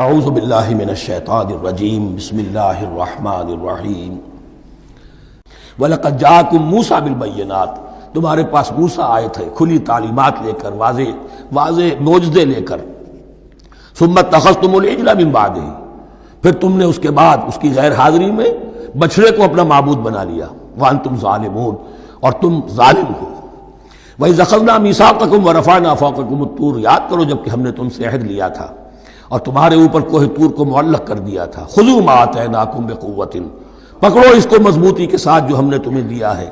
اعوذ باللہ من الشیطان الرجیم بسم اللہ الرحمن الرحیم وَلَقَدْ جَاءَكُم مُوسَىٰ بِالْبَيِّنَاتِ تمہارے پاس موسیٰ آئے تھے کھلی تعلیمات لے کر، واضح معجزے لے کر۔ ثُمَّ اتَّخَذْتُمُ الْعِجْلَ مِن بَعْدِهِ پھر تم نے اس کے بعد اس کی غیر حاضری میں بچھڑے کو اپنا معبود بنا لیا۔ وَأَنْتُمْ ظَالِمُونَ اور تم ظالم ہو۔ وَإِذْ أَخَذْنَا مِيثَاقَكُمْ وَرَفَعْنَا فَوْقَكُمُ الطُّورَ یاد کرو جب کہ ہم نے تم سے عہد لیا تھا اور تمہارے اوپر کوہ طور کو معلق کر دیا تھا۔ خذوا ما آتیناکم بقوۃ پکڑو اس کو مضبوطی کے ساتھ جو ہم نے تمہیں دیا ہے۔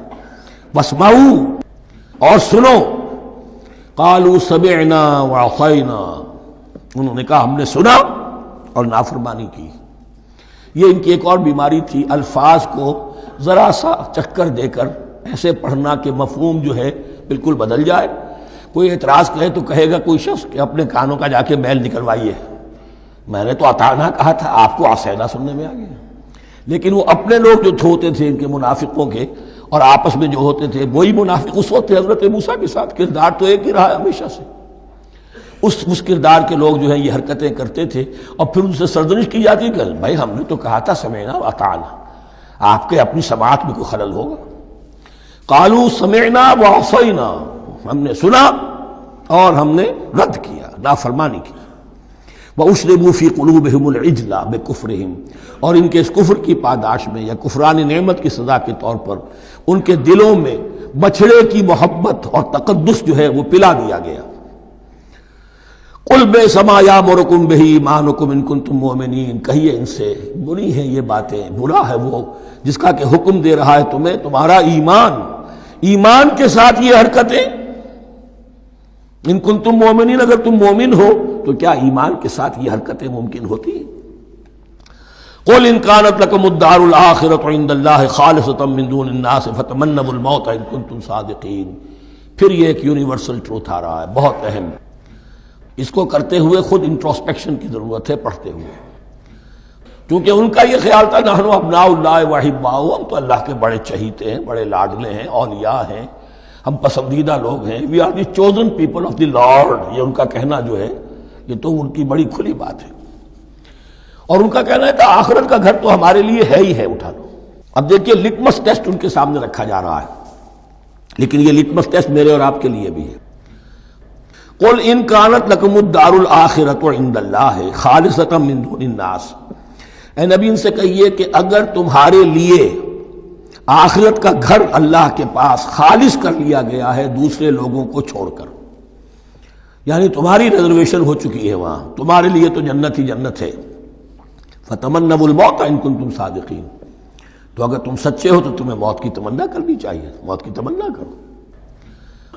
واسمعوا اور سنو۔ قالوا سمعنا وعصینا انہوں نے کہا ہم نے سنا اور نافرمانی کی۔ یہ ان کی ایک اور بیماری تھی، الفاظ کو ذرا سا چکر دے کر ایسے پڑھنا کہ مفہوم جو ہے بالکل بدل جائے۔ کوئی اعتراض کہے تو کہے گا کوئی شخص کہ اپنے کانوں کا جا کے میل نکلوائیے، میں نے تو اطعنا کہا تھا، آپ کو عصینا سننے میں آ گیا۔ لیکن وہ اپنے لوگ جو ہوتے تھے ان کے منافقوں کے اور آپس میں جو ہوتے تھے وہی منافق اس وقت حضرت موسیٰ کے ساتھ کردار تو ایک ہی رہا ہے ہمیشہ سے۔ اس کردار کے لوگ جو ہیں یہ حرکتیں کرتے تھے اور پھر ان سے سرزنش کی جاتی کہ بھائی ہم نے تو کہا تھا سمعنا واطعنا، آپ کے اپنی سماعت میں کوئی خلل ہوگا۔ قالوا سمعنا وعصینا ہم نے سنا اور ہم نے رد کیا، نافرمانی کی۔ وَأُشْرِبُوا فِي قُلُوبِهِمُ الْعِجْلَ بِكُفْرِهِمْ اور ان کے اس کفر کی پاداش میں یا کفران نعمت کی سزا کے طور پر ان کے دلوں میں بچھڑے کی محبت اور تقدس جو ہے وہ پلا دیا گیا۔ قُلْ بِئْسَ مَا يَأْمُرُكُم بِهِ إِيمَانُكُمْ إِن كُنتُم مُّؤْمِنِينَ کہیے ان سے بری ہیں یہ باتیں، برا ہے وہ جس کا کہ حکم دے رہا ہے تمہیں تمہارا ایمان کے ساتھ یہ حرکتیں۔ ان کنتم مومنین اگر تم مومن ہو تو کیا ایمان کے ساتھ یہ حرکتیں ممکن ہوتی ہیں؟ قل ان كانت لكم الدار الآخرة عند الله خالصة من دون الناس فتمنوا الموت ان كنتم صادقین۔ پھر یہ ایک یونیورسل ٹروتھ آ رہا ہے بہت اہم، اس کو کرتے ہوئے خود انٹروسپیکشن کی ضرورت ہے پڑھتے ہوئے، کیونکہ ان کا یہ خیال تھا نحن ابناء اللہ واحباؤہ، ہم تو اللہ کے بڑے چہیتے ہیں، بڑے لاڈلے ہیں، اولیاء ہیں، ہم پسندیدہ لوگ ہیں، we are the chosen people of the lord, یہ ان کا کہنا جو ہے یہ تو ان کی بڑی کھلی بات ہے۔ اور ان کا کہنا ہے کہ آخرت کا گھر تو ہمارے لیے ہے ہی ہے، اٹھا لو۔ اب دیکھیے لٹمس ٹیسٹ ان کے سامنے رکھا جا رہا ہے، لیکن یہ لٹمس ٹیسٹ میرے اور آپ کے لیے بھی ہے۔ قل ان كانت لكم الدار الآخرة عند الله خالصة من دون الناس، اے نبی ان سے کہیے کہ اگر تمہارے لیے آخرت کا گھر اللہ کے پاس خالص کر لیا گیا ہے دوسرے لوگوں کو چھوڑ کر، یعنی تمہاری ریزرویشن ہو چکی ہے وہاں، تمہارے لیے تو جنت ہی جنت ہے۔ فتمنوا الموت ان کنتم صادقین، تو اگر تم سچے ہو تو تمہیں موت کی تمنا کرنی چاہیے، موت کی تمنا کرو۔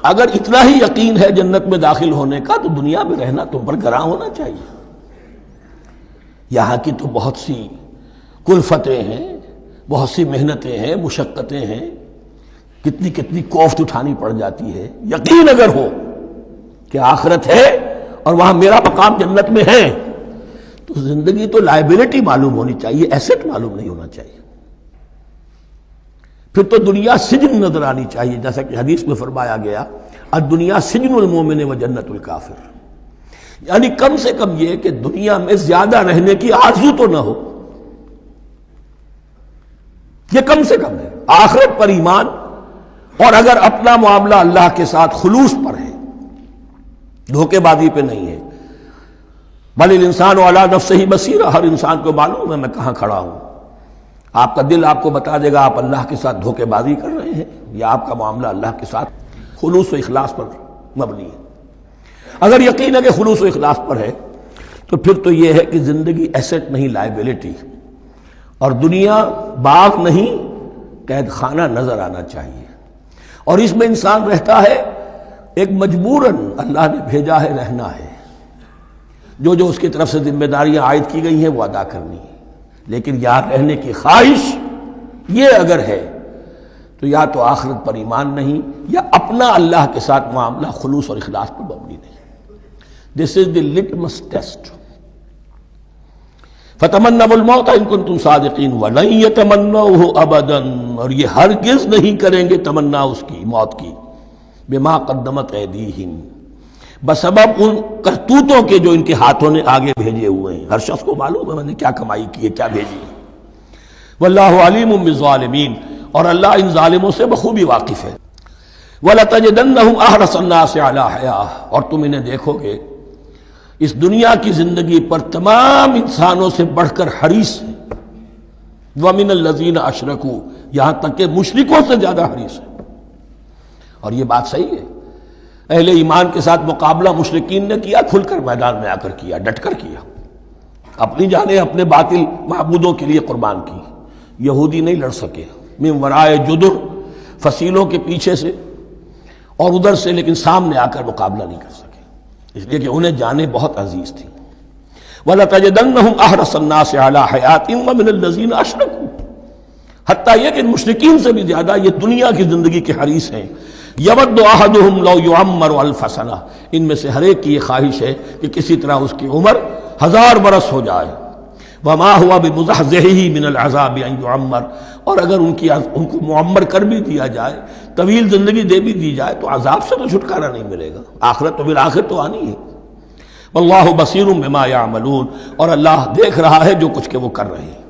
اگر اتنا ہی یقین ہے جنت میں داخل ہونے کا تو دنیا میں رہنا تم پر گراں ہونا چاہیے۔ یہاں کی تو بہت سی کلفتیں ہیں، بہت سی محنتیں ہیں، مشقتیں ہیں، کتنی کوفت اٹھانی پڑ جاتی ہے۔ یقین اگر ہو کہ آخرت ہے اور وہاں میرا مقام جنت میں ہے تو زندگی تو لائبلٹی معلوم ہونی چاہیے، ایسٹ معلوم نہیں ہونا چاہیے۔ پھر تو دنیا سجن نظر آنی چاہیے، جیسا کہ حدیث میں فرمایا گیا الدنیا سجن المومن و جنت الکافر، یعنی کم سے کم یہ کہ دنیا میں زیادہ رہنے کی آرزو تو نہ ہو، یہ کم سے کم ہے۔ آخرت پر ایمان اور اگر اپنا معاملہ اللہ کے ساتھ خلوص پر ہے، دھوکے بازی پہ نہیں ہے۔ بل الانسان علی نفسہ بصیرہ، ہر انسان کو معلوم ہے میں کہاں کھڑا ہوں۔ آپ کا دل آپ کو بتا دے گا آپ اللہ کے ساتھ دھوکے بازی کر رہے ہیں یا آپ کا معاملہ اللہ کے ساتھ خلوص و اخلاص پر مبنی ہے۔ اگر یقین ہے کہ خلوص و اخلاص پر ہے تو پھر تو یہ ہے کہ زندگی ایسٹ نہیں لائبلٹی، اور دنیا باغ نہیں قید خانہ نظر آنا چاہیے، اور اس میں انسان رہتا ہے ایک مجبوراً اللہ نے بھیجا ہے رہنا ہے، جو اس کی طرف سے ذمہ داریاں عائد کی گئی ہیں وہ ادا کرنی ہے، لیکن یہاں رہنے کی خواہش یہ اگر ہے تو یا تو آخرت پر ایمان نہیں یا اپنا اللہ کے ساتھ معاملہ خلوص اور اخلاص پر مبنی نہیں۔ دس از دی لٹمس ٹیسٹ۔ فتمنوا الموت ان کنتم صادقین ولن یتمنوہ ابدا، اور یہ ہرگز نہیں کریں گے تمنا اس کی موت کی، بما قدمت ایدیہم، بسبب ان کرتوتوں کے جو ان کے ہاتھوں نے آگے بھیجے ہوئے ہیں. ہر شخص کو معلوم ہے میں نے کیا کمائی کی ہے، کیا بھیجی ہے. واللہ علیم بالظالمین، اور اللہ ان ظالموں سے بخوبی واقف ہے. وَلَتَجِدَنَّهُمْ أَحْرَصَ النَّاسِ عَلَىٰ حَيَاةٍ، اور تم انہیں دیکھو گے اس دنیا کی زندگی پر تمام انسانوں سے بڑھ کر حریص ہیں. وَمِنَ الَّذِينَ أَشْرَكُوا، یہاں تک کہ مشرکوں سے زیادہ حریص ہیں. اور یہ بات صحیح ہے. اہل ایمان کے ساتھ مقابلہ مشرکین نے کیا، کھل کر میدان میں آ کر کیا، ڈٹ کر کیا، اپنی جانیں اپنے باطل معبودوں کے لیے قربان کی. یہودی نہیں لڑ سکے، من ورائے جدر، فصیلوں کے پیچھے سے اور ادھر سے، لیکن سامنے آ کر مقابلہ نہیں کر سکے، اس لیے کہ انہیں جانیں بہت عزیز تھیں. وَلَتَجِدَنَّهُمْ أَحْرَصَ النَّاسِ عَلَىٰ حَيَاةٍ وَمِنَ الَّذِينَ أَشْرَكُوا، حتیٰ یہ کہ مشرکین سے بھی زیادہ یہ دنیا کی زندگی کے حریص ہیں. یود احدہم لو یعمر الف سنہ، ان میں سے ہر ایک کی یہ خواہش ہے کہ کسی طرح اس کی عمر 1000 برس ہو جائے. وما ہوا بمزحزحہ من العذاب ان یعمر، اور اگر ان کو معمر کر بھی دیا جائے، طویل زندگی دے بھی دی جائے، تو عذاب سے تو چھٹکارا نہیں ملے گا. آخرت تو بالآخر تو آنی ہے. واللہ بصیر بما یعملون، اور اللہ دیکھ رہا ہے جو کچھ کہ وہ کر رہے ہیں.